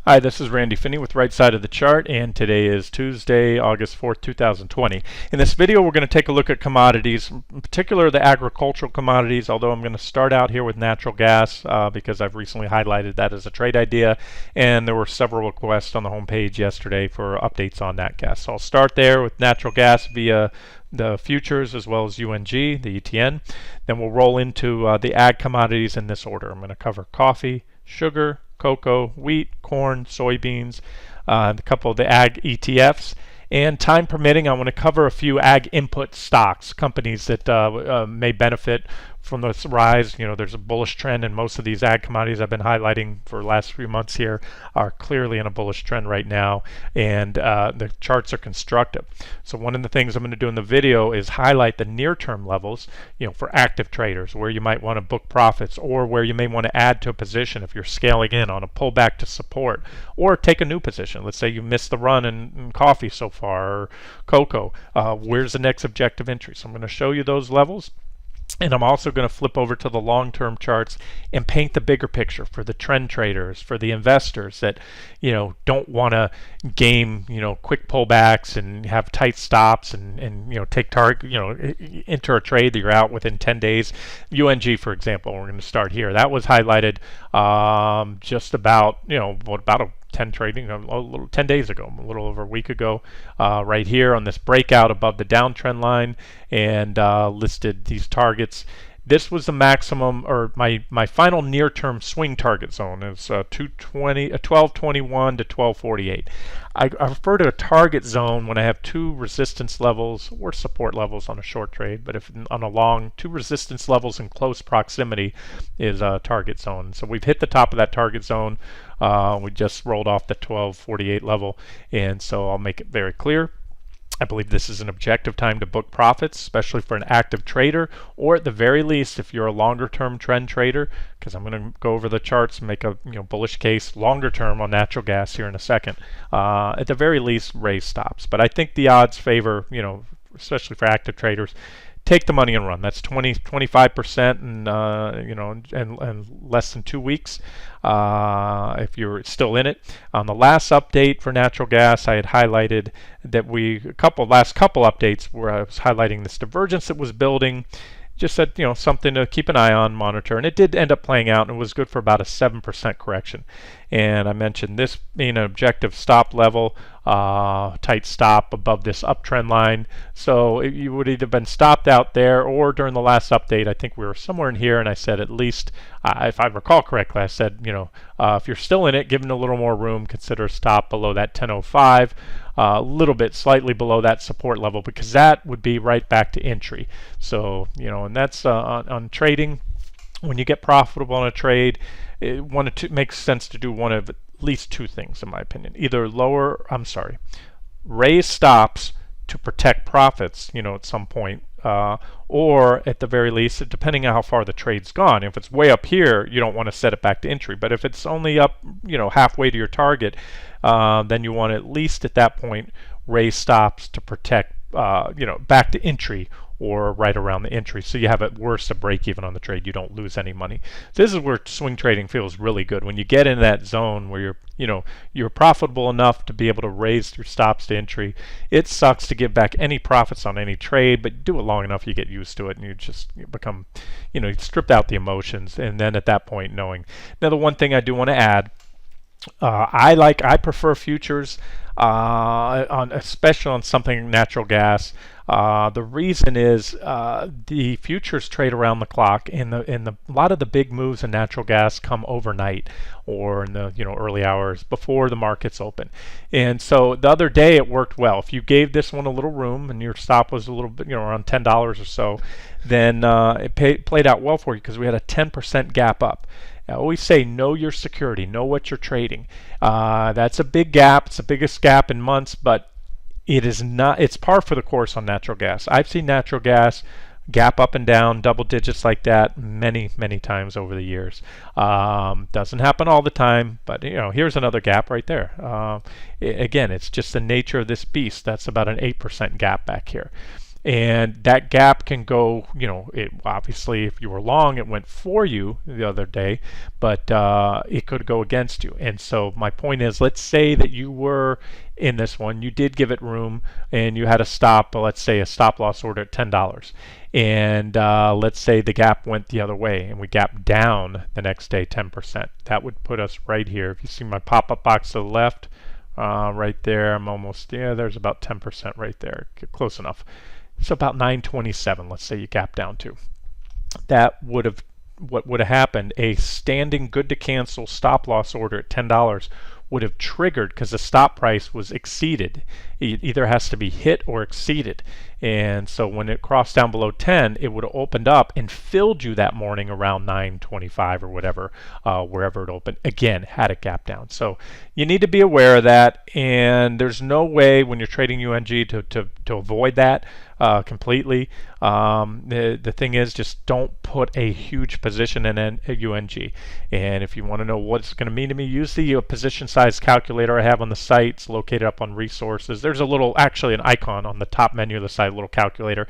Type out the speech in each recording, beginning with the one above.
Hi, this is Randy Finney with Right Side of the Chart, and today is Tuesday, August 4th, 2020. In this video, we're going to take a look at commodities, in particular the agricultural commodities, although I'm going to start out here with natural gas because I've recently highlighted that as a trade idea, and there were several requests on the homepage yesterday for updates on that gas. So I'll start there with natural gas via the futures as well as UNG, the ETN. Then we'll roll into the ag commodities in this order. I'm going to cover coffee, sugar, cocoa, wheat, corn, soybeans, a couple of the ag ETFs, and time permitting, I want to cover a few ag input stocks, companies that may benefit from this rise. You know, there's a bullish trend, and most of these ag commodities I've been highlighting for the last few months here are clearly in a bullish trend right now, and the charts are constructive. So one of the things I'm going to do in the video is highlight the near-term levels, you know, for active traders, where you might want to book profits, or where you may want to add to a position if you're scaling in on a pullback to support, or take a new position. Let's say you missed the run in coffee so far, or cocoa. Where's the next objective entry? So I'm going to show you those levels. And I'm also going to flip over to the long-term charts and paint the bigger picture for the trend traders, for the investors that, you know, don't want to game, you know, quick pullbacks and have tight stops and you know, take target, you know, enter a trade that you're out within 10 days. UNG, for example, we're going to start here. That was highlighted just about, you know, about a 10 trading a little 10 days ago, a little over a week ago, right here on this breakout above the downtrend line, and listed these targets. This was the maximum, or my final near-term swing target zone is 1221 to 1248. I refer to a target zone when I have two resistance levels or support levels on a short trade, but if on a long, two resistance levels in close proximity is a target zone. So we've hit the top of that target zone. We just rolled off the 1248 level, and so I'll make it very clear. I believe this is an objective time to book profits, especially for an active trader, or at the very least if you're a longer term trend trader, because I'm going to go over the charts and make a bullish case longer term on natural gas here in a second. At the very least, raise stops. But I think the odds favor, especially for active traders, take the money and run. That's 25% and less than 2 weeks if you're still in it. On the last update for natural gas, I had highlighted that last couple updates where I was highlighting this divergence that was building. Just said, something to keep an eye on, monitor, and it did end up playing out, and it was good for about a 7% correction. And I mentioned this being an objective stop level, tight stop above this uptrend line. So you would either been stopped out there, or during the last update, I think we were somewhere in here, and I said at least, if I recall correctly, I said, if you're still in it, given a little more room, consider a stop below that 1005. A little bit slightly below that support level, because that would be right back to entry. So and that's on trading. When you get profitable on a trade, it makes sense to do one of at least two things, in my opinion. Either raise stops to protect profits, at some point, or at the very least, depending on how far the trade's gone. If it's way up here, you don't want to set it back to entry. But if it's only up, halfway to your target, then you want to at least at that point raise stops to protect, back to entry or right around the entry, so you have at worst a break even on the trade. You don't lose any money. This is where swing trading feels really good, when you get in that zone where you're profitable enough to be able to raise your stops to entry. It sucks to give back any profits on any trade, but do it long enough, you get used to it, and you become, you strip out the emotions, and then at that point knowing. Now, the one thing I do want to add, I prefer futures, especially on something natural gas. The reason is the futures trade around the clock, and a lot of the big moves in natural gas come overnight, or in the early hours before the markets open. And so the other day it worked well. If you gave this one a little room and your stop was a little bit around $10 or so, then it played out well for you, because we had a 10% gap up. I always say, know your security, know what you're trading. That's a big gap. It's the biggest gap in months, but it is not. It's par for the course on natural gas. I've seen natural gas gap up and down double digits like that many times over the years. Doesn't happen all the time, but here's another gap right there. Again, it's just the nature of this beast. That's about an 8% gap back here. And that gap can go, it obviously, if you were long, it went for you the other day, but it could go against you. And so my point is, let's say that you were in this one, you did give it room, and you had a stop, let's say a stop loss order at $10. And let's say the gap went the other way, and we gapped down the next day 10%. That would put us right here. If you see my pop-up box to the left, right there, I'm almost, there's about 10% right there, close enough. So about 927, let's say you gap down to. That would have, what would have happened, a standing good to cancel stop loss order at $10 would have triggered, because the stop price was exceeded. It either has to be hit or exceeded. And so when it crossed down below 10, it would have opened up and filled you that morning around 925 or whatever, wherever it opened. Again, had it gap down. So you need to be aware of that, and there's no way when you're trading UNG to avoid that completely. The thing is, just don't put a huge position in UNG. And if you want to know what it's going to mean to me, use the position size calculator I have on the site. It's located up on resources. There's a little, actually an icon on the top menu of the site, a little calculator,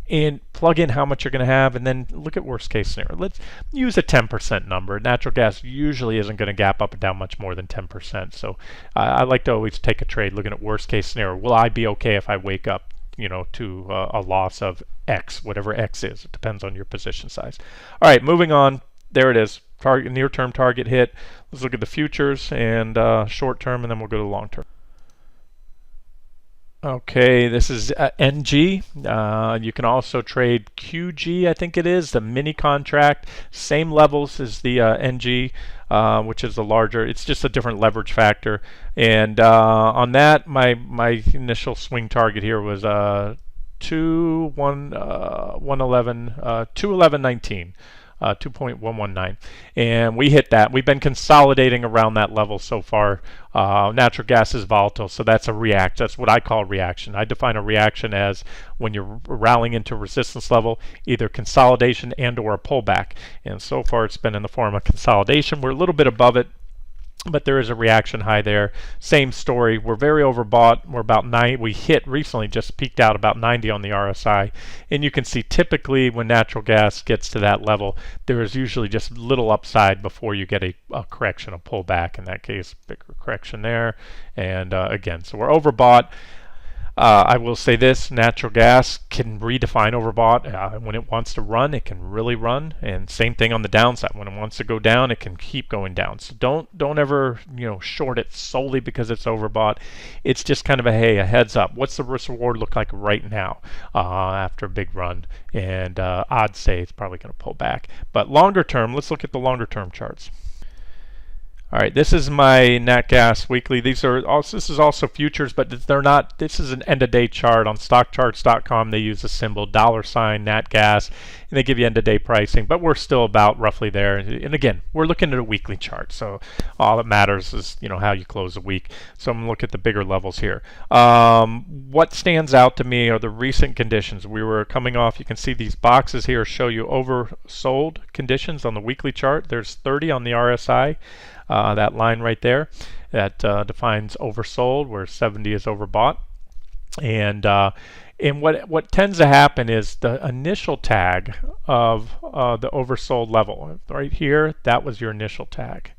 and plug in how much you're going to have, and then look at worst case scenario. Let's use a 10% number. Natural gas usually isn't going to gap up and down much more than 10%. So I like to always take a trade looking at worst case scenario. Will I be okay if I wake up to a loss of X, whatever X is? It depends on your position size. All right, moving on. There it is. Target, near-term target hit. Let's look at the futures and short-term, and then we'll go to long-term. Okay, this is NG. You can also trade QG, I think it is, the mini contract. Same levels as the NG, which is the larger. It's just a different leverage factor. And on that, my initial swing target here was 211.19. 2.119, and we hit that. We've been consolidating around that level so far. Natural gas is volatile, so that's a react. That's what I call reaction. I define a reaction as when you're rallying into resistance level, either consolidation and or a pullback. And so far it's been in the form of consolidation. We're a little bit above it, but there is a reaction high there. Same story. We're very overbought. We're about 9. We hit recently, just peaked out about 90 on the RSI. And you can see typically when natural gas gets to that level, there is usually just little upside before you get a correction, a pullback. In that case, bigger correction there. And again, so we're overbought. I will say this, natural gas can redefine overbought. When it wants to run, it can really run, and same thing on the downside. When it wants to go down, it can keep going down. So don't ever short it solely because it's overbought. It's just kind of a heads up. What's the risk reward look like right now after a big run? And I'd say it's probably going to pull back. But longer term, let's look at the longer term charts. All right, this is my nat gas weekly. This is also futures, but they're not. This is an end-of-day chart on stockcharts.com. They use the symbol $ nat gas, and they give you end-of-day pricing. But we're still about roughly there. And again, we're looking at a weekly chart, so all that matters is how you close the week. So I'm gonna look at the bigger levels here. What stands out to me are the recent conditions. We were coming off. You can see these boxes here show you oversold conditions on the weekly chart. There's 30 on the RSI. That line right there that defines oversold, where 70 is overbought. And what tends to happen is the initial tag of the oversold level right here, that was your initial tag.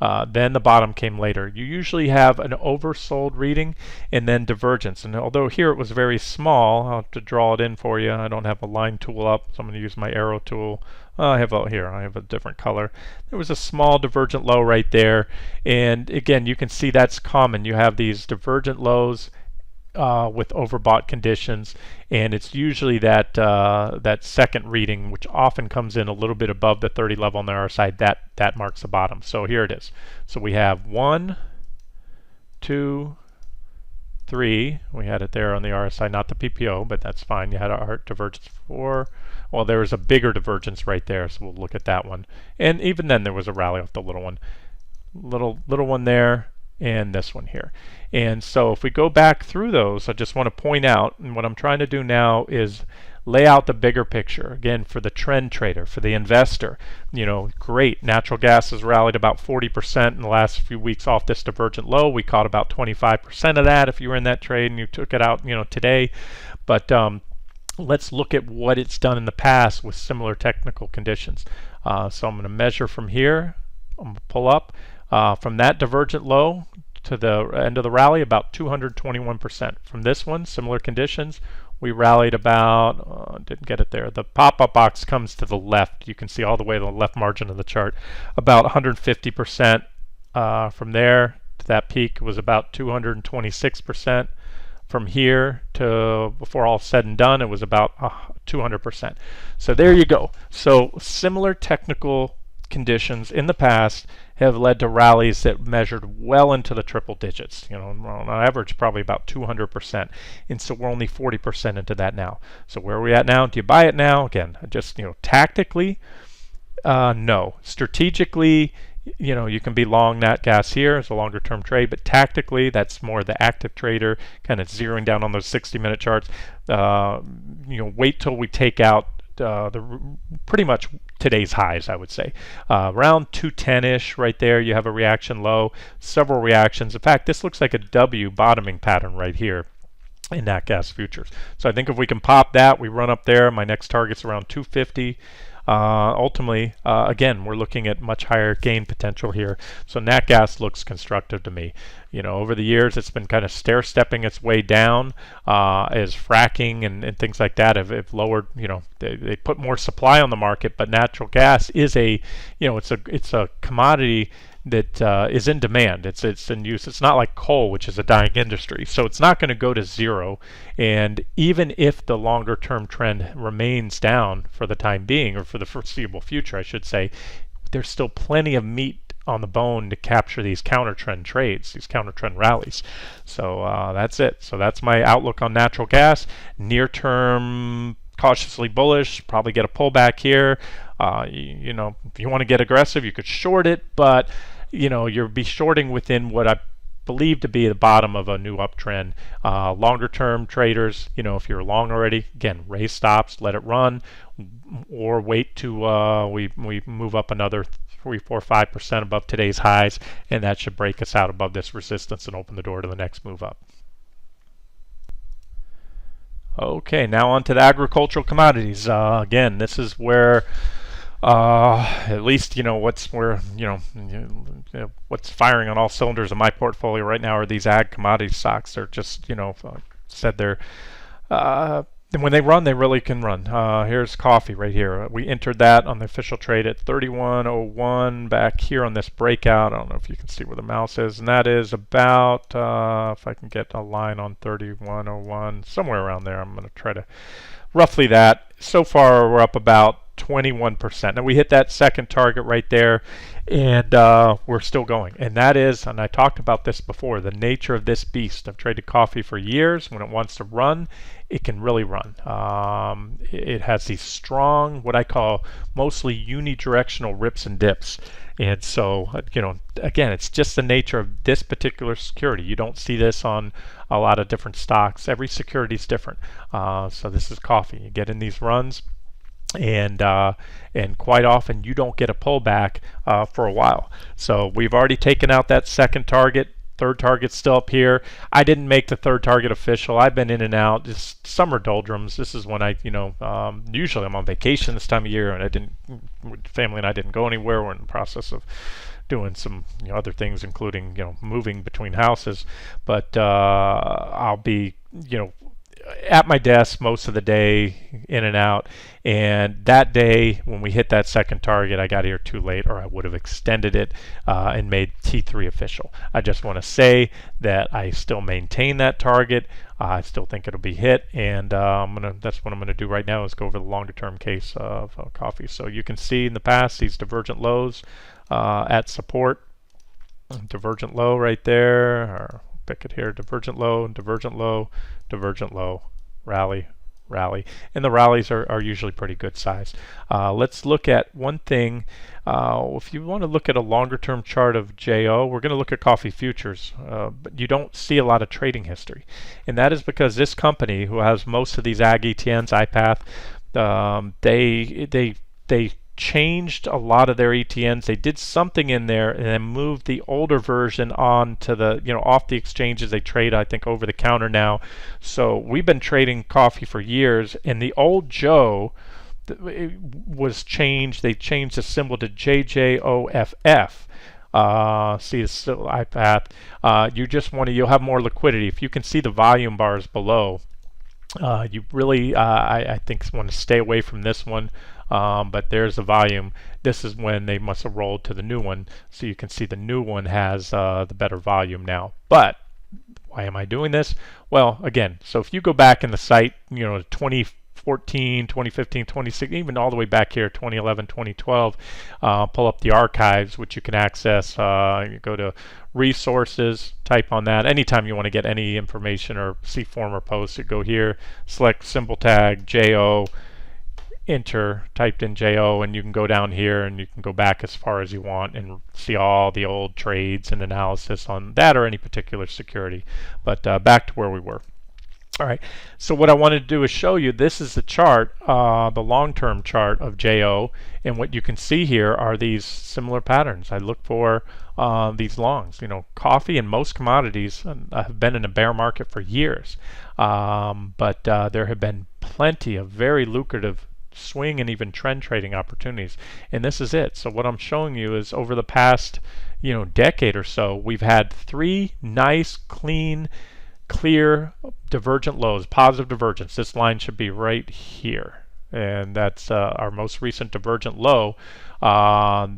Then the bottom came later. You usually have an oversold reading and then divergence. And although here it was very small, I'll have to draw it in for you. I don't have a line tool up, so I'm going to use my arrow tool. I have a different color. There was a small divergent low right there. And again, you can see that's common. You have these divergent lows with overbought conditions, and it's usually that second reading, which often comes in a little bit above the 30 level on the RSI, that marks the bottom. So here it is. So we have 1, 2, 3. We had it there on the RSI, not the PPO, but that's fine. You had a heart divergence 4. Well, there was a bigger divergence right there, so we'll look at that one. And even then, there was a rally off the little one, little one there, and this one here. And so if we go back through those, I just want to point out, and what I'm trying to do now is lay out the bigger picture again for the trend trader, for the investor. Great, natural gas has rallied about 40% in the last few weeks off this divergent low. We caught about 25% of that if you were in that trade and you took it out today. But let's look at what it's done in the past with similar technical conditions. So I'm going to measure from here. I'm going to pull up from that divergent low to the end of the rally, about 221%. From this one, similar conditions, we rallied about, didn't get it there. The pop-up box comes to the left. You can see all the way to the left margin of the chart. About 150% from there to that peak was about 226%. From here to before all said and done, it was about 200%. So there you go. So similar technical conditions in the past have led to rallies that measured well into the triple digits. On average, probably about 200%. And so we're only 40% into that now. So where are we at now? Do you buy it now? Again, just tactically, no. Strategically, you can be long nat gas here as a longer term trade, but tactically, that's more the active trader kind of zeroing down on those 60-minute charts. Wait till we take out pretty much today's highs, I would say. Around 210-ish right there, you have a reaction low, several reactions. In fact, this looks like a W bottoming pattern right here in nat gas futures. So I think if we can pop that, we run up there. My next target's around 250. Ultimately, again, we're looking at much higher gain potential here. So nat gas looks constructive to me. Over the years, it's been kind of stair-stepping its way down as fracking and things like that have lowered. They put more supply on the market, but natural gas is it's a commodity that is in demand. It's in use. It's not like coal, which is a dying industry. So it's not going to go to zero. And even if the longer term trend remains down for the time being, or for the foreseeable future, I should say, there's still plenty of meat on the bone to capture these counter trend trades, these counter trend rallies. So that's it. So that's my outlook on natural gas. Near term, cautiously bullish, probably get a pullback here. If you want to get aggressive, you could short it, but you'll be shorting within what I believe to be the bottom of a new uptrend. Longer term traders, if you're long already, again, raise stops, let it run, or wait to we move up another 3, 4, 5% above today's highs, and that should break us out above this resistance and open the door to the next move up. Okay, now on to the agricultural commodities. Again, this is where at least what's firing on all cylinders in my portfolio right now are these ag commodity stocks. They're just said they're and when they run, they really can run. Here's coffee right here. We entered that on the official trade at 31.01 back here on this breakout. I don't know if you can see where the mouse is, and that is about if I can get a line on 31.01, somewhere around there. I'm going to try to roughly that. So far, we're up about 21%. Now we hit that second target right there, and we're still going. And that is, and I talked about this before, the nature of this beast. I've traded coffee for years. When it wants to run, it can really run. It has these strong, what I call mostly unidirectional rips and dips. And so, again, it's just the nature of this particular security. You don't see this on a lot of different stocks. Every security is different. So this is coffee. You get in these runs, and quite often you don't get a pullback for a while. So we've already taken out that second target. Third target's still up here. I didn't make the third target official. I've been in and out. Just summer doldrums. This is when I, usually I'm on vacation this time of year, and family and I didn't go anywhere. We're in the process of doing some other things, including moving between houses. But I'll be at my desk most of the day, in and out. And that day, when we hit that second target, I got here too late, or I would have extended it and made T3 official. I just want to say that I still maintain that target. I still think it'll be hit, and that's what I'm gonna do right now, is go over the longer term case of coffee. So you can see in the past these divergent lows at support. Divergent low right there, or pick it here, divergent low, divergent low, divergent low, rally, rally. And the rallies are usually pretty good size. Let's look at one thing. If you want to look at a longer term chart of JO, we're going to look at coffee futures, but you don't see a lot of trading history. And that is because this company, who has most of these ag ETNs, iPath, they changed a lot of their ETNs. They did something in there and then moved the older version on to the, off the exchanges. They trade, I think, over the counter now. So we've been trading coffee for years, and the old Joe, it was changed. They changed the symbol to JJOFF. See the iPath. You'll have more liquidity. If you can see the volume bars below, you really, I think, want to stay away from this one. But there's the volume. This is when they must have rolled to the new one. So you can see the new one has the better volume now. But why am I doing this? Well, again, so if you go back in the site, 2014, 2015, 2016, even all the way back here, 2011, 2012, pull up the archives, which you can access. You go to resources, type on that. Anytime you want to get any information or see former posts, you go here, select symbol tag, JO, enter, typed in JO, and you can go down here and you can go back as far as you want and see all the old trades and analysis on that or any particular security. But back to where we were. All right, so what I wanted to do is show you, this is the chart, the long-term chart of JO, and what you can see here are these similar patterns. I look for these longs. Coffee and most commodities have been in a bear market for years, but there have been plenty of very lucrative swing and even trend trading opportunities, and this is it. So what I'm showing you is over the past decade or so, we've had 3 nice, clean, clear divergent lows, positive divergence. This line should be right here, and that's our most recent divergent low.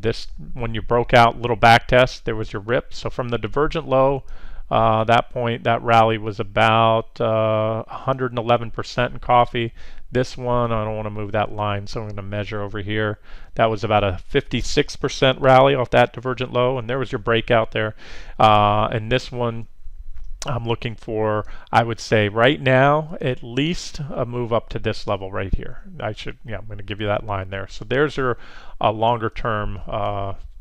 This, when you broke out, little back test, there was your rip. So from the divergent low, that point, that rally was about 111% in coffee. This one, I don't want to move that line, so I'm going to measure over here. That was about a 56% rally off that divergent low, and there was your breakout there. And this one, I'm looking for, I would say right now, at least a move up to this level right here. I'm going to give you that line there. So there's your longer term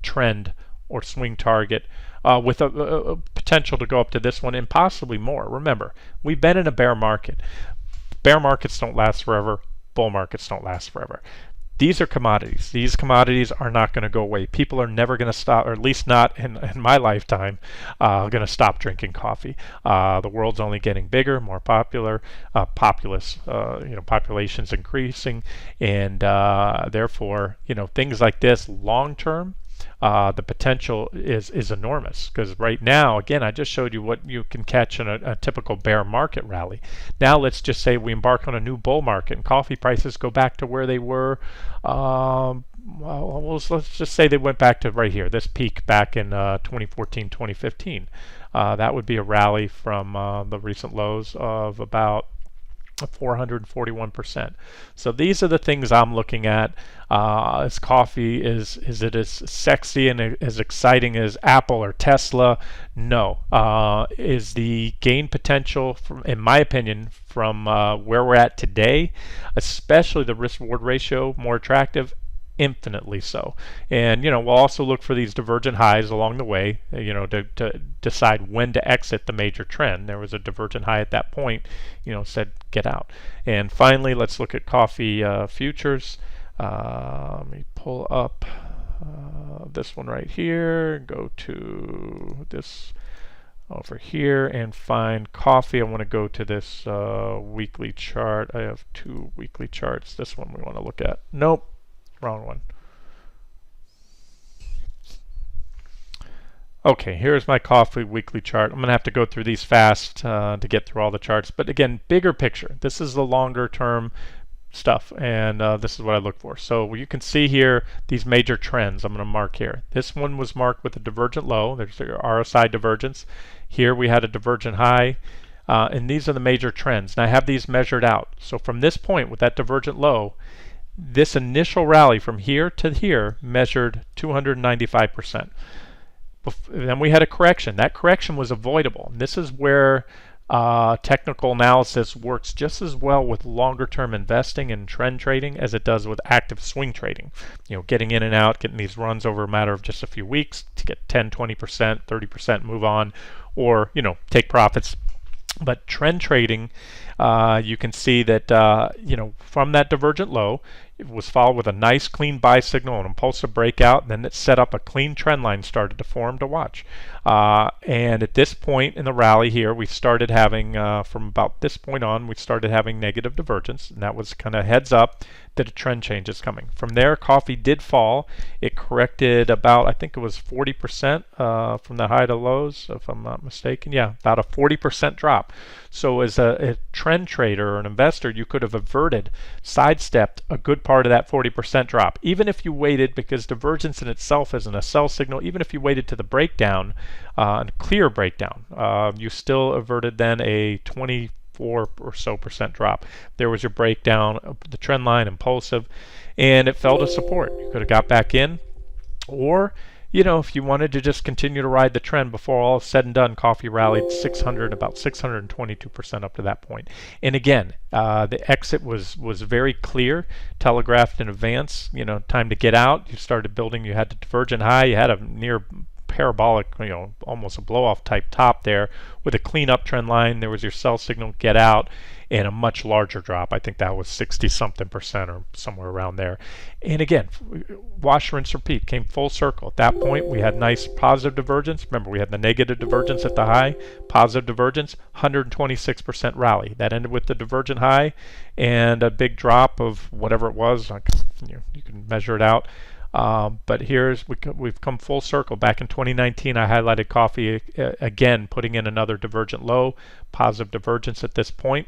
trend or swing target with a potential to go up to this one and possibly more. Remember, we've been in a bear market. Bear markets don't last forever. Bull markets don't last forever. These are commodities. These commodities are not going to go away. People are never going to stop, or at least not in my lifetime, going to stop drinking coffee. The world's only getting bigger, more popular, population's increasing, and therefore, things like this long term, the potential is enormous, because right now, again, I just showed you what you can catch in a typical bear market rally. Now let's just say we embark on a new bull market and coffee prices go back to where they were. Let's just say they went back to right here, this peak back in 2014, 2015. That would be a rally from the recent lows of about 441%. So these are the things I'm looking at. Is coffee, is it as sexy and as exciting as Apple or Tesla? No. Is the gain potential, in my opinion, from where we're at today, especially the risk-reward ratio, more attractive? Infinitely so. And we'll also look for these divergent highs along the way, to decide when to exit the major trend. There was a divergent high at that point, said get out. And finally, let's look at coffee futures. Let me pull up this one right here, go to this over here and find coffee. I want to go to this weekly chart. I have 2 weekly charts. This one we want to look at. Nope. Wrong one. Okay, here's my coffee weekly chart. I'm going to have to go through these fast to get through all the charts. But again, bigger picture. This is the longer term stuff, and this is what I look for. So you can see here these major trends I'm going to mark here. This one was marked with a divergent low. There's the RSI divergence. Here we had a divergent high. And these are the major trends. And I have these measured out. So from this point with that divergent low, this initial rally from here to here measured 295%. Then we had a correction. That correction was avoidable. And this is where technical analysis works just as well with longer term investing and trend trading as it does with active swing trading. Getting in and out, getting these runs over a matter of just a few weeks to get 10, 20%, 30%, move on, or take profits. But trend trading, you can see that from that divergent low, It was followed with a nice clean buy signal, an impulsive breakout, and then it set up a clean trend line started to form to watch. And at this point in the rally here, we started having, from about this point on, we started having negative divergence, and that was kind of heads up that a trend change is coming. From there, coffee did fall. It corrected about, I think it was 40% from the high to lows, if I'm not mistaken. Yeah, about a 40% drop. So as a trend trader or an investor, you could have averted, sidestepped a good part of that 40% drop. Even if you waited, because divergence in itself isn't a sell signal, even if you waited to the breakdown, a clear breakdown, you still averted then a 24 or so percent drop. There was your breakdown of the trend line, impulsive, and it fell to support. You could have got back in, or if you wanted to just continue to ride the trend, before all is said and done, coffee rallied about 622% up to that point. And again, the exit was very clear, telegraphed in advance. Time to get out. You started building. You had the divergent high. You had a near parabolic, almost a blow-off type top there with a clean uptrend line. There was your sell signal, get out, and a much larger drop. I think that was 60-something% or somewhere around there. And again, wash, rinse, repeat, came full circle. At that point, we had nice positive divergence. Remember, we had the negative divergence at the high, positive divergence, 126% rally. That ended with the divergent high and a big drop of whatever it was. You can measure it out. But we've come full circle. Back in 2019, I highlighted coffee again, putting in another divergent low, positive divergence at this point.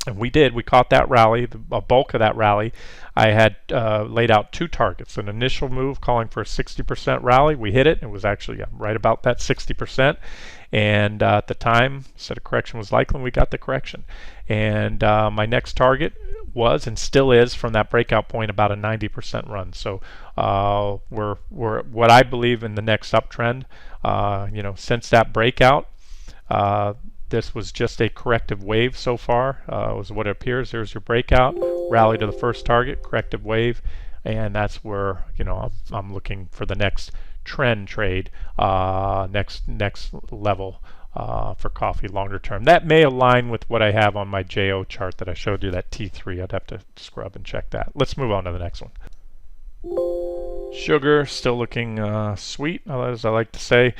And we caught that rally, a bulk of that rally. I had laid out two targets, an initial move calling for a 60% rally. We hit it. It was actually right about that 60%. And at the time, said a correction was likely, and we got the correction. And my next target was and still is, from that breakout point, about a 90% run. So we're what I believe in the next uptrend. Since that breakout, this was just a corrective wave so far, was what it appears. There's your breakout, rally to the first target, corrective wave, and that's where I'm looking for the next trend trade, next level for coffee longer term. That may align with what I have on my JO chart that I showed you, that T3. I'd have to scrub and check that. Let's move on to the next one. Sugar still looking sweet, as I like to say.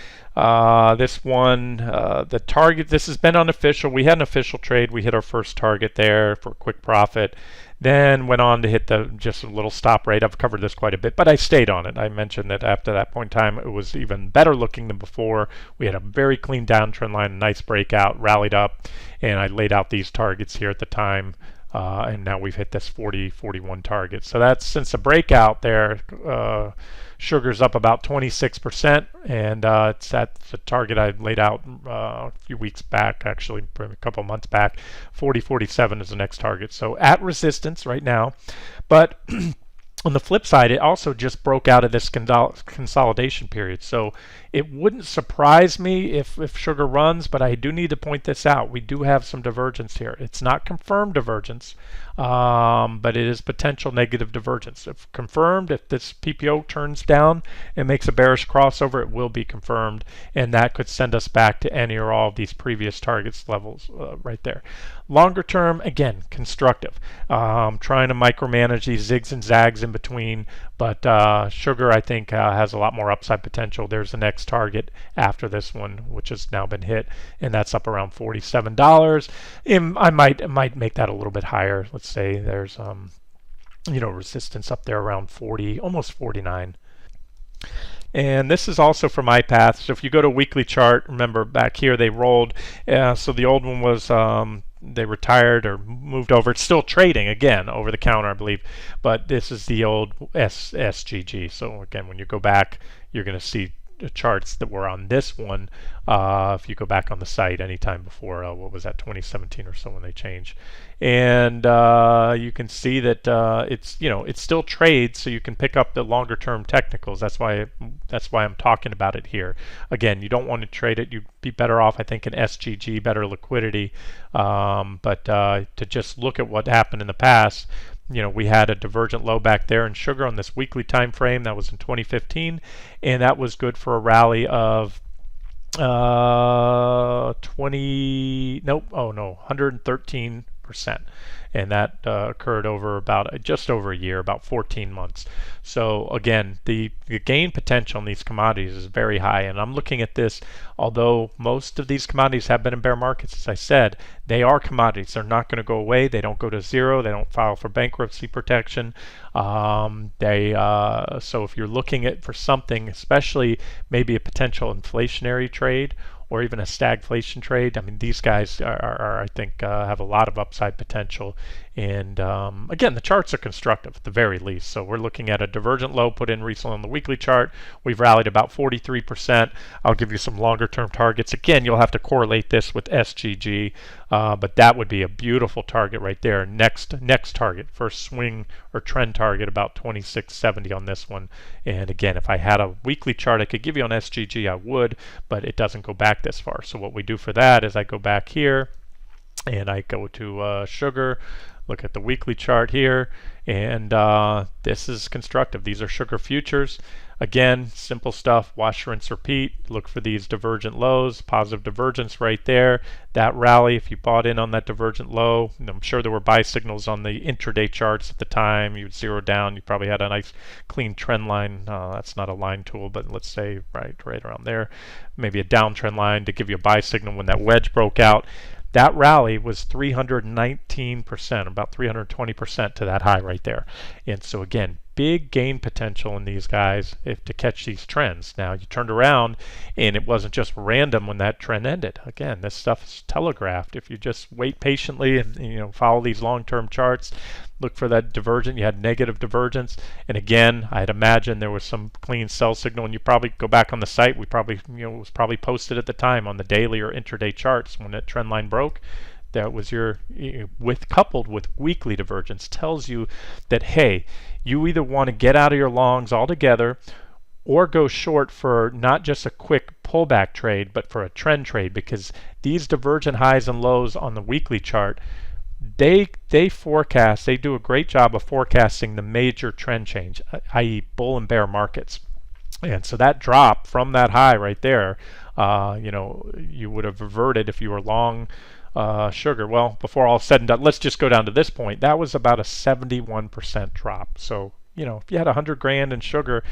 This one, the target, this has been unofficial. We had an official trade. We hit our first target there for a quick profit. Then went on to hit just a little stop rate. I've covered this quite a bit, but I stayed on it. I mentioned that after that point in time, it was even better looking than before. We had a very clean downtrend line, a nice breakout, rallied up, and I laid out these targets here at the time. And now we've hit this 41 target. So that's since the breakout there, sugar's up about 26%, and it's at the target I laid out a few weeks back, actually a couple months back. 40.47 is the next target. So at resistance right now, but on the flip side, it also just broke out of this consolidation period. So it wouldn't surprise me if sugar runs, but I do need to point this out. We do have some divergence here. It's not confirmed divergence, but it is potential negative divergence. If confirmed, if this PPO turns down and makes a bearish crossover, it will be confirmed, and that could send us back to any or all of these previous targets levels right there. Longer term, again, constructive. Trying to micromanage these zigs and zags in between, but sugar, I think, has a lot more upside potential. There's the next target after this one, which has now been hit, and that's up around $47. I might make that a little bit higher. Let's say there's resistance up there around 40, almost 49. And this is also from iPath. So if you go to a weekly chart, remember back here they rolled. So the old one was they retired or moved over. It's still trading again over the counter, I believe, but this is the old SGG. So again, when you go back, you're going to see the charts that were on this one. If you go back on the site anytime before, what was that, 2017 or so when they changed, and you can see that it still trades, so you can pick up the longer term technicals. That's why I'm talking about it here. Again, you don't want to trade it. You'd be better off, I think, in SGG, better liquidity. But to just look at what happened in the past, we had a divergent low back there in sugar on this weekly time frame. That was in 2015, and that was good for a rally of 113%. 100%. And that occurred over about just over a year, about 14 months. So again, the gain potential in these commodities is very high. And I'm looking at this, although most of these commodities have been in bear markets, as I said, they are commodities. They're not going to go away. They don't go to zero. They don't file for bankruptcy protection. So if you're looking at for something, especially maybe a potential inflationary trade or even a stagflation trade, I mean, these guys are I think, have a lot of upside potential. And again, the charts are constructive at the very least. So we're looking at a divergent low put in recently on the weekly chart. We've rallied about 43%. I'll give you some longer term targets. Again, you'll have to correlate this with SGG, but that would be a beautiful target right there. Next target, first swing or trend target, about 2670 on this one. And again, if I had a weekly chart I could give you on SGG, I would, but it doesn't go back this far. So what we do for that is I go back here and I go to sugar, look at the weekly chart here, and this is constructive. These are sugar futures. Again, simple stuff, wash, rinse, repeat. Look for these divergent lows, positive divergence right there. That rally, if you bought in on that divergent low, I'm sure there were buy signals on the intraday charts at the time. You'd zero down, you probably had a nice clean trend line. That's not a line tool, but let's say right around there. Maybe a downtrend line to give you a buy signal when that wedge broke out. That rally was 319%, about 320% to that high right there. And so again, big gain potential in these guys to catch these trends. Now you turned around and it wasn't just random when that trend ended. Again, this stuff is telegraphed. If you just wait patiently and follow these long-term charts, look for that divergence. You had negative divergence, and again, I'd imagine there was some clean sell signal. And you probably go back on the site. We probably it was probably posted at the time on the daily or intraday charts when that trend line broke. That was your coupled with weekly divergence tells you that, hey, you either want to get out of your longs altogether or go short for not just a quick pullback trade but for a trend trade, because these divergent highs and lows on the weekly chart, they forecast, they do a great job of forecasting the major trend change, i.e. bull and bear markets. And so that drop from that high right there, you would have reverted if you were long sugar. Well, before all said and done, let's just go down to this point. That was about a 71% drop. So, if you had 100 grand in sugar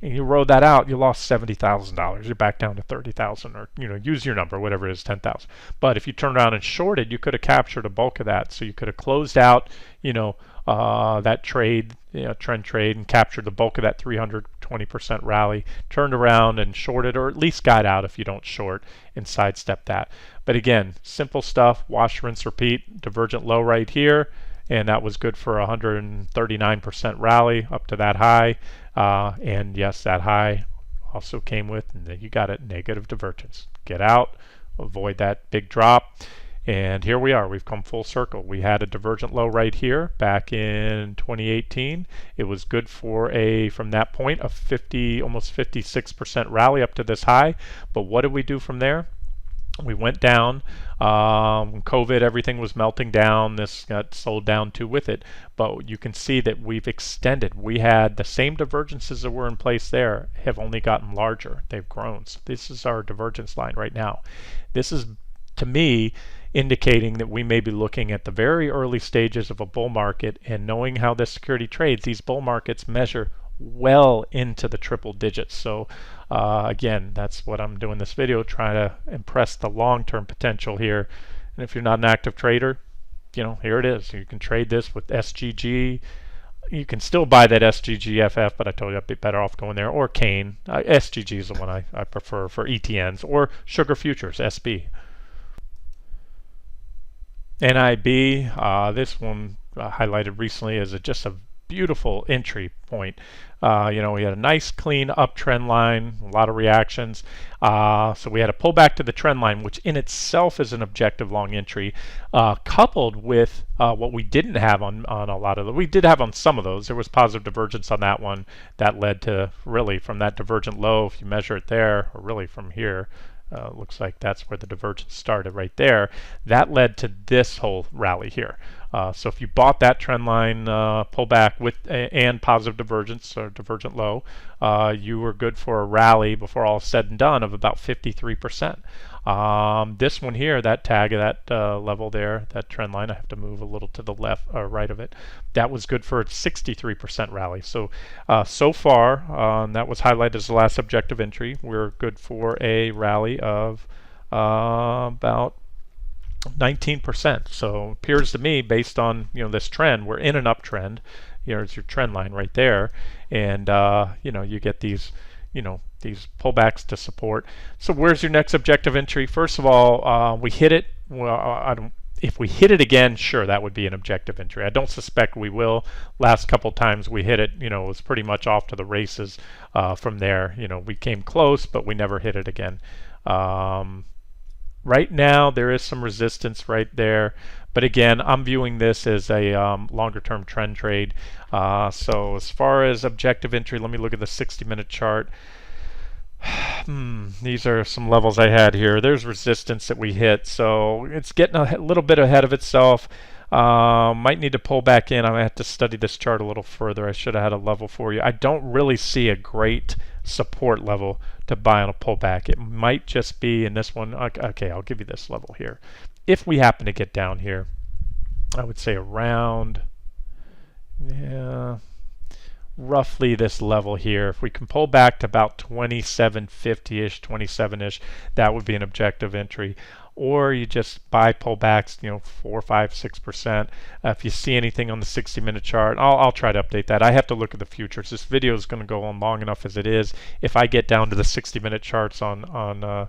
and you rode that out, you lost $70,000. You're back down to 30,000, or use your number, whatever it is, 10,000. But if you turned around and shorted, you could have captured a bulk of that. So you could have closed out, that trade, trend trade, and captured the bulk of that 320% rally, turned around and shorted, or at least got out if you don't short, and sidestep that. But again, simple stuff, wash, rinse, repeat, divergent low right here, and that was good for 139% rally up to that high. And yes, that high also came with, and you got it, negative divergence. Get out, avoid that big drop. And here we are. We've come full circle. We had a divergent low right here back in 2018. It was good for from that point, a almost 56% rally up to this high. But what did we do from there? We went down. COVID, everything was melting down. This got sold down too with it. But you can see that we've extended. We had the same divergences that were in place there have only gotten larger. They've grown. So this is our divergence line right now. This is, to me, indicating that we may be looking at the very early stages of a bull market, and knowing how this security trades, these bull markets measure well into the triple digits. So again, that's what I'm doing this video, trying to impress the long-term potential here. And if you're not an active trader, here it is. You can trade this with SGG. You can still buy that SGGFF, but I told you I'd be better off going there, or Cane. SGG is the one I prefer for ETNs, or Sugar Futures, SB. NIB, this one highlighted recently as just a beautiful entry point. We had a nice clean uptrend line, a lot of reactions. So we had a pullback to the trend line, which in itself is an objective long entry, coupled with what we didn't have on a lot of them. We did have on some of those. There was positive divergence on that one that led to, really, from that divergent low, if you measure it there, or really from here, looks like that's where the divergence started right there. That led to this whole rally here. So if you bought that trend line pullback with and positive divergence or divergent low, you were good for a rally before all is said and done of about 53%. This one here, that tag of that level there, that trend line, I have to move a little to the left or right of it, that was good for a 63% rally. So so far, that was highlighted as the last objective entry. We're good for a rally of about 19%. So it appears to me, based on this trend, we're in an uptrend. Here's your trend line right there, and you get these these pullbacks to support. So where's your next objective entry? First of all, we hit it. Well, if we hit it again, sure, that would be an objective entry. I don't suspect we will. Last couple times we hit it, it was pretty much off to the races from there. We came close, but we never hit it again. Right now, there is some resistance right there. But again, I'm viewing this as a longer-term trend trade. So as far as objective entry, let me look at the 60-minute chart. These are some levels I had here. There's resistance that we hit, so it's getting a little bit ahead of itself. Might need to pull back in. I might have to study this chart a little further. I should have had a level for you. I don't really see a great support level to buy on a pullback. It might just be in this one. Okay, I'll give you this level here. If we happen to get down here, I would say around, roughly this level here. If we can pull back to about 2750-ish, 27-ish, that would be an objective entry. Or you just buy pullbacks, 4, 5, 6%. If you see anything on the 60-minute chart, I'll try to update that. I have to look at the futures. This video is going to go on long enough as it is. If I get down to the 60-minute charts on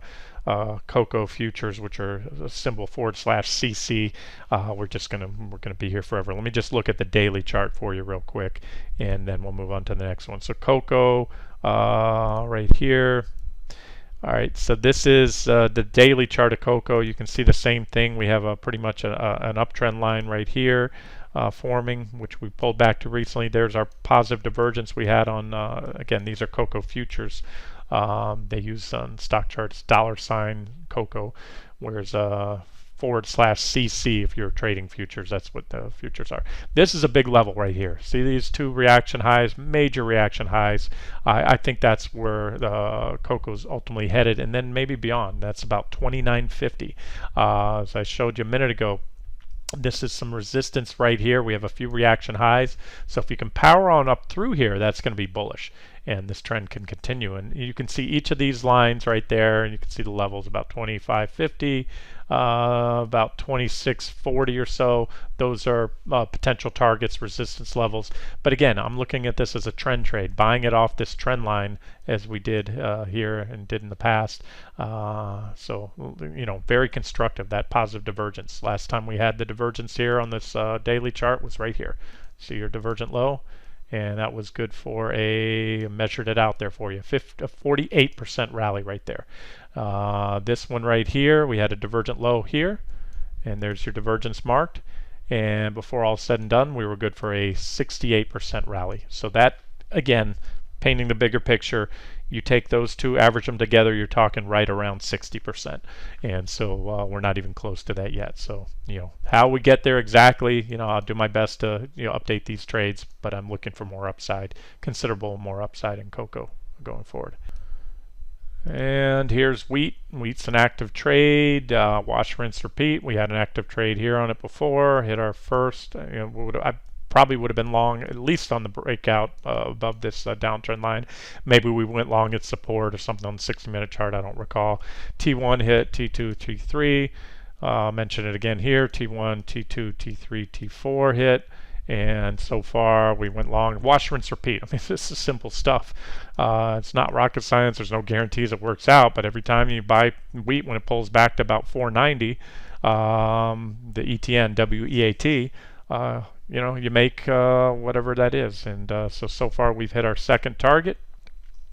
cocoa futures, which are a symbol /CC, we're gonna be here forever. Let me just look at the daily chart for you real quick, and then we'll move on to the next one. So cocoa right here. All right, so this is the daily chart of cocoa. You can see the same thing. We have pretty much an uptrend line right here forming, which we pulled back to recently. There's our positive divergence we had on, again, these are cocoa futures. They use on stock charts $ cocoa, whereas /CC if you're trading futures. That's what the futures are. This is a big level right here. See these two reaction highs, major reaction highs. I think that's where the cocoa's ultimately headed, and then maybe beyond. That's about 29.50. As I showed you a minute ago, this is some resistance right here. We have a few reaction highs. So if you can power on up through here, that's going to be bullish, and this trend can continue. And you can see each of these lines right there, and you can see the levels about 25.50, about 26.40 or so. Those are potential targets, resistance levels. But again, I'm looking at this as a trend trade, buying it off this trend line as we did here and did in the past. So very constructive, that positive divergence. Last time we had the divergence here on this daily chart was right here. See your divergent low, and that was good for measured it out there for you, a 48% rally right there. This one right here, we had a divergent low here, and there's your divergence marked. And before all said and done, we were good for a 68% rally. So that, again, painting the bigger picture, you take those two, average them together, you're talking right around 60%. And so we're not even close to that yet. So, how we get there exactly, I'll do my best to, update these trades, but I'm looking for more upside, considerable more upside in cocoa going forward. And here's wheat. Wheat's an active trade. Wash, rinse, repeat. We had an active trade here on it before. Hit our first. I probably would have been long, at least on the breakout above this downtrend line. Maybe we went long at support or something on the 60-minute chart. I don't recall. T1 hit, T2, T3. Mention it again here. T1, T2, T3, T4 hit. And so far, we went long. Wash, rinse, repeat. I mean, this is simple stuff. It's not rocket science. There's no guarantees it works out. But every time you buy wheat, when it pulls back to about 490, the ETN, WEAT, you make whatever that is. And so far, we've hit our second target.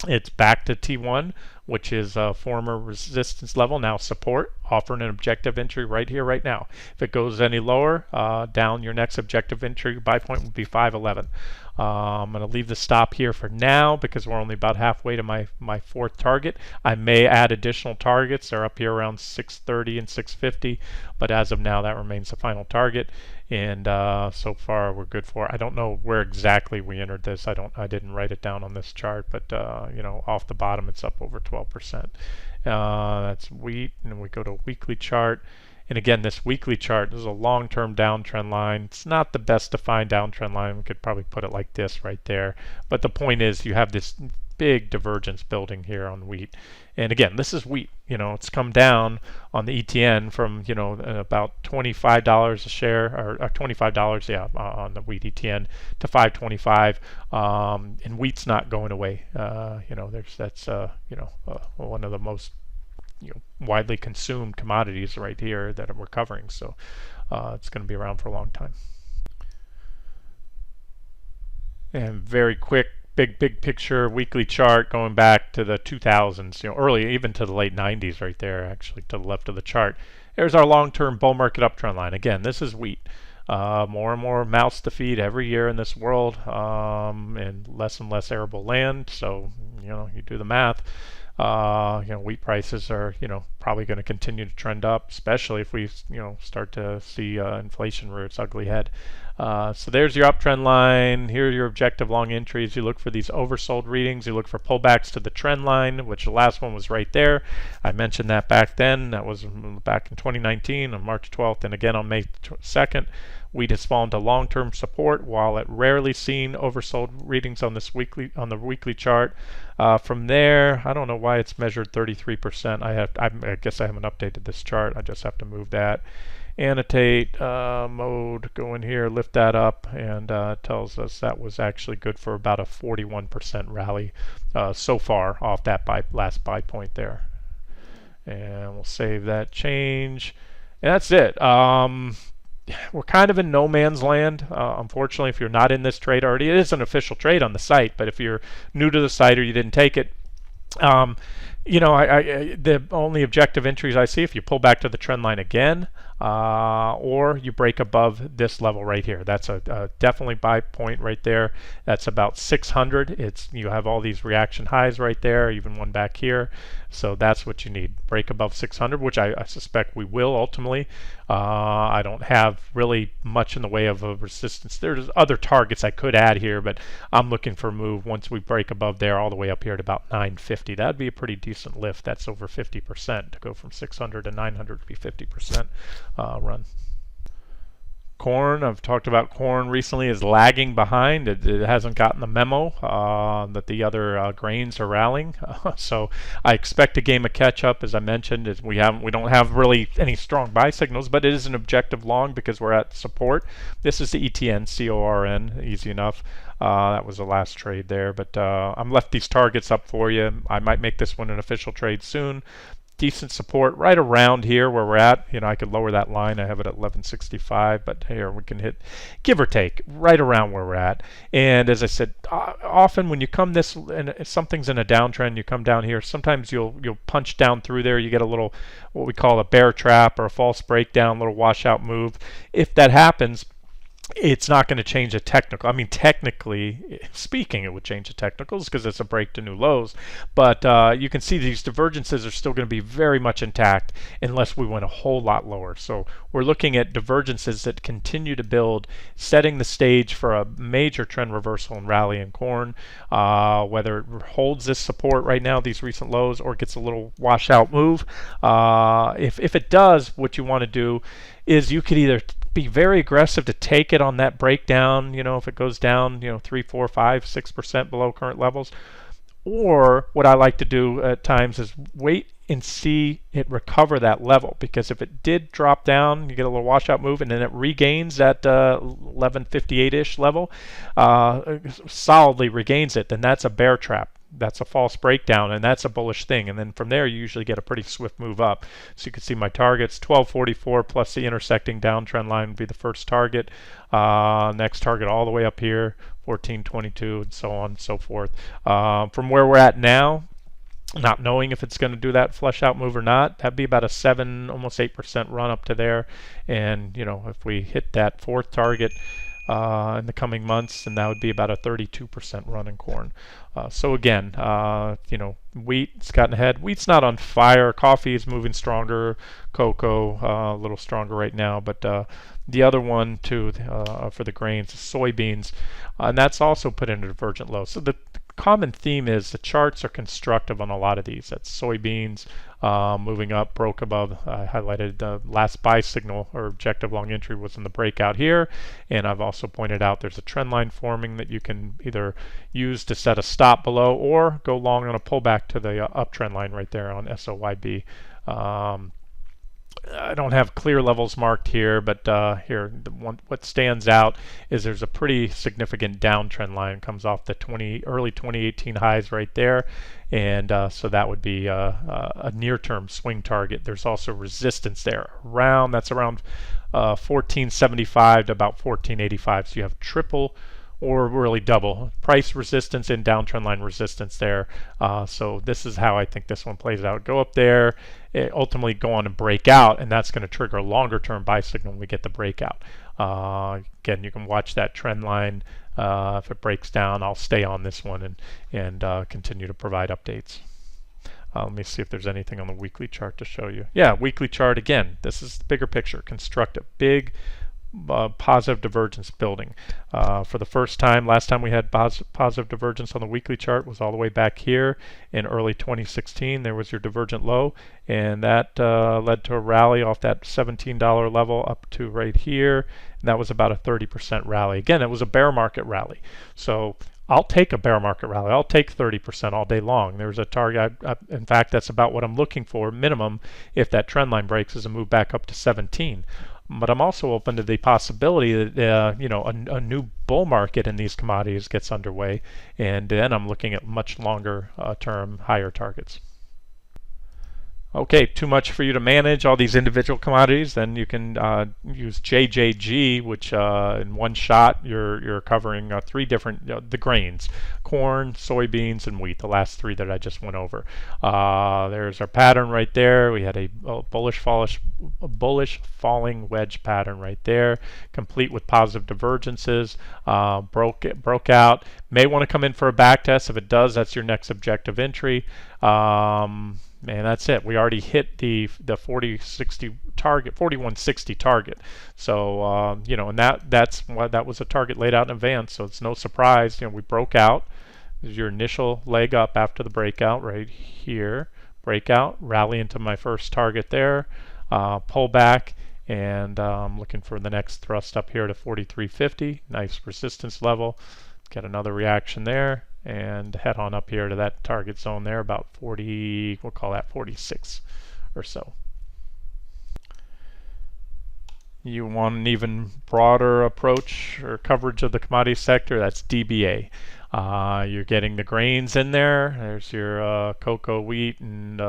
It's back to T1. which is a former resistance level, now support, offering an objective entry right here, right now. If it goes any lower, down, your next objective entry buy point would be 511. I'm going to leave the stop here for now because we're only about halfway to my fourth target. I may add additional targets. They're up here around 630 and 650, but as of now, that remains the final target. And so far, we're good for. I don't know where exactly we entered this. I didn't write it down on this chart, but you know, off the bottom, it's up over 12%. That's wheat, and then we go to weekly chart. And again, this weekly chart is a long-term downtrend line. It's not the best defined downtrend line. We could probably put it like this right there. But the point is, you have this big divergence building here on wheat. And again, this is wheat. You know, it's come down on the ETN from, you know, about $25 a share, or $25, yeah, on the wheat ETN to 525. And wheat's not going away. You know, that's you know, one of the most widely consumed commodities right here that we're covering, so it's going to be around for a long time. And very quick, big picture weekly chart going back to the 2000s, you know, early, even to the late 90s right there, actually to the left of the chart. There's our long-term bull market uptrend line. Again, this is wheat. More and more mouths to feed every year in this world, and less arable land, so you know, you do the math. You know, wheat prices are, you know, probably going to continue to trend up, especially if we, you know, start to see inflation rear its ugly head. So there's your uptrend line. Here are your objective long entries. You look for these oversold readings. You look for pullbacks to the trend line, which the last one was right there. I mentioned that back then. That was back in 2019 on March 12th, and again on May 2nd. Wheat has fallen to long-term support, while it rarely seen oversold readings on the weekly chart. From there, I don't know why it's measured 33%. I guess I haven't updated this chart. I just have to move that. Annotate mode, go in here, lift that up, and tells us that was actually good for about a 41% rally so far off that last buy point there. And we'll save that change. And that's it. We're kind of in no man's land. Unfortunately, if you're not in this trade already, it is an official trade on the site, but if you're new to the site or you didn't take it, you know, the only objective entries I see, if you pull back to the trend line again, or you break above this level right here. That's a definitely buy point right there. That's about 600. You have all these reaction highs right there, even one back here. So that's what you need. Break above 600, which I suspect we will ultimately. I don't have really much in the way of a resistance. There's other targets I could add here, but I'm looking for a move once we break above there all the way up here at about 950. That'd be a pretty decent lift. That's over 50%. To go from 600 to 900 would be 50% run. Corn, I've talked about corn recently, is lagging behind. It hasn't gotten the memo that the other grains are rallying. So I expect a game of catch up. As I mentioned, we don't have really any strong buy signals, but it is an objective long because we're at support. This is the ETN, CORN, easy enough. That was the last trade there, but I'm left these targets up for you. I might make this one an official trade soon. Decent support right around here where we're at. You know, I could lower that line. I have it at 1165, but here we can hit, give or take, right around where we're at. And as I said, often when you come this, and something's in a downtrend, you come down here. Sometimes you'll punch down through there. You get a little, what we call a bear trap or a false breakdown, little washout move. If that happens, it's not going to change the technical. I mean, technically speaking, it would change the technicals because it's a break to new lows. But you can see these divergences are still going to be very much intact unless we went a whole lot lower. So we're looking at divergences that continue to build, setting the stage for a major trend reversal and rally in corn. Whether it holds this support right now, these recent lows, or gets a little washout move. If it does, what you want to do is you could either be very aggressive to take it on that breakdown, you know, if it goes down, you know, 3, 4, 5, 6% below current levels. Or what I like to do at times is wait and see it recover that level, because if it did drop down, you get a little washout move, and then it regains that 1158-ish level, solidly regains it, then that's a bear trap. That's a false breakdown, and that's a bullish thing. And then from there, you usually get a pretty swift move up. So you can see my targets, 1244 plus the intersecting downtrend line would be the first target. Next target all the way up here, 1422, and so on and so forth. From where we're at now, not knowing if it's going to do that flush out move or not. That'd be about a 7, almost 8% run up to there. And if we hit that fourth target in the coming months, and that would be about a 32% run in corn. So again, wheat's gotten ahead. Wheat's not on fire. Coffee is moving stronger. Cocoa a little stronger right now, but the other one too for the grains, soybeans, and that's also put in a divergent low. So the common theme is the charts are constructive on a lot of these. That's soybeans moving up, broke above. I highlighted the last buy signal or objective long entry was in the breakout here, and I've also pointed out there's a trend line forming that you can either use to set a stop below or go long on a pullback to the uptrend line right there on SOYB. I don't have clear levels marked here, but here what stands out is there's a pretty significant downtrend line comes off the early 2018 highs right there, and so that would be a near-term swing target. There's also resistance there that's around 1475 to about 1485. So you have triple or really double price resistance and downtrend line resistance there. So this is how I think this one plays out. Go up there, ultimately go on and break out, and that's going to trigger a longer term buy signal when we get the breakout. Again, you can watch that trend line. If it breaks down, I'll stay on this one and continue to provide updates. Let me see if there's anything on the weekly chart to show you. Yeah, weekly chart again. This is the bigger picture, constructive, big positive divergence building. For the first time, last time we had positive divergence on the weekly chart was all the way back here in early 2016. There was your divergent low, and that led to a rally off that $17 level up to right here, and that was about a 30% rally. Again, it was a bear market rally. So I'll take a bear market rally. I'll take 30% all day long. There's a target. In fact, that's about what I'm looking for minimum if that trend line breaks, is a move back up to 17. But I'm also open to the possibility that a new bull market in these commodities gets underway, and then I'm looking at much longer term higher targets. Okay, too much for you to manage all these individual commodities, then you can use JJG, which in one shot you're covering three different the grains: corn, soybeans, and wheat. The last three that I just went over. There's our pattern right there. We had a bullish falling wedge pattern right there, complete with positive divergences. Broke out. May want to come in for a back test. If it does, that's your next objective entry. And that's it. We already hit the 4060 target, 4160 target. So and that was a target laid out in advance. So it's no surprise. We broke out. This is your initial leg up after the breakout right here. Breakout, rally into my first target there, pull back, and I'm looking for the next thrust up here to 4350. Nice resistance level. Get another reaction there, and head on up here to that target zone there, about 40, we'll call that 46 or so. You want an even broader approach or coverage of the commodity sector, that's DBA. You're getting the grains in there. There's your cocoa, wheat, and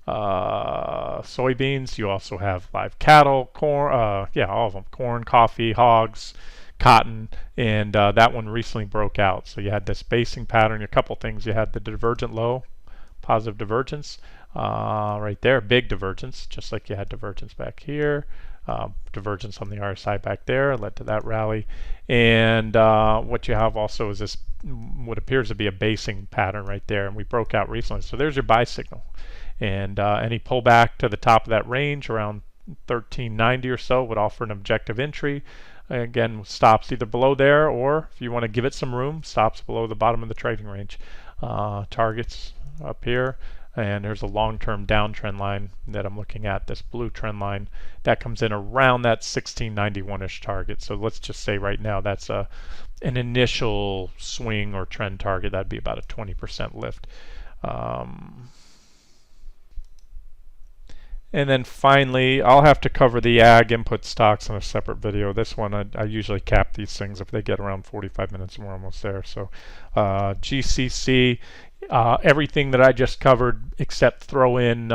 soybeans. You also have live cattle, corn, all of them, corn, coffee, hogs, cotton, and that one recently broke out. So you had this basing pattern, a couple things. You had the divergent low, positive divergence right there, big divergence, just like you had divergence back here. Divergence on the RSI back there led to that rally. And what you have also is this, what appears to be a basing pattern right there, and we broke out recently. So there's your buy signal. And any pullback to the top of that range around 1390 or so would offer an objective entry. Again, stops either below there, or if you want to give it some room, stops below the bottom of the trading range. Targets up here, and there's a long-term downtrend line that I'm looking at, this blue trend line that comes in around that 1691-ish target. So let's just say right now that's an initial swing or trend target. That'd be about a 20% lift. And then finally, I'll have to cover the ag input stocks in a separate video. This one, I usually cap these things if they get around 45 minutes and we're almost there. So GCC, everything that I just covered except throw in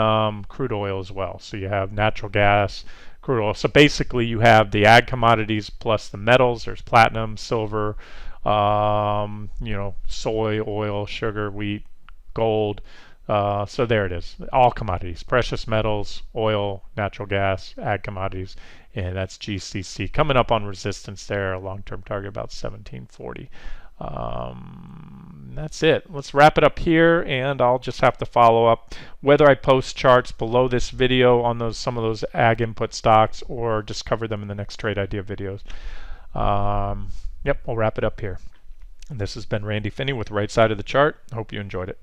crude oil as well. So you have natural gas, crude oil. So basically you have the ag commodities plus the metals. There's platinum, silver, soy, oil, sugar, wheat, gold. So there it is, all commodities, precious metals, oil, natural gas, ag commodities, and that's GCC coming up on resistance there, a long-term target about 1740. That's it. Let's wrap it up here, and I'll just have to follow up whether I post charts below this video on some of those ag input stocks or just cover them in the next trade idea videos. Yep, we'll wrap it up here. And this has been Randy Finney with Right Side of the Chart. Hope you enjoyed it.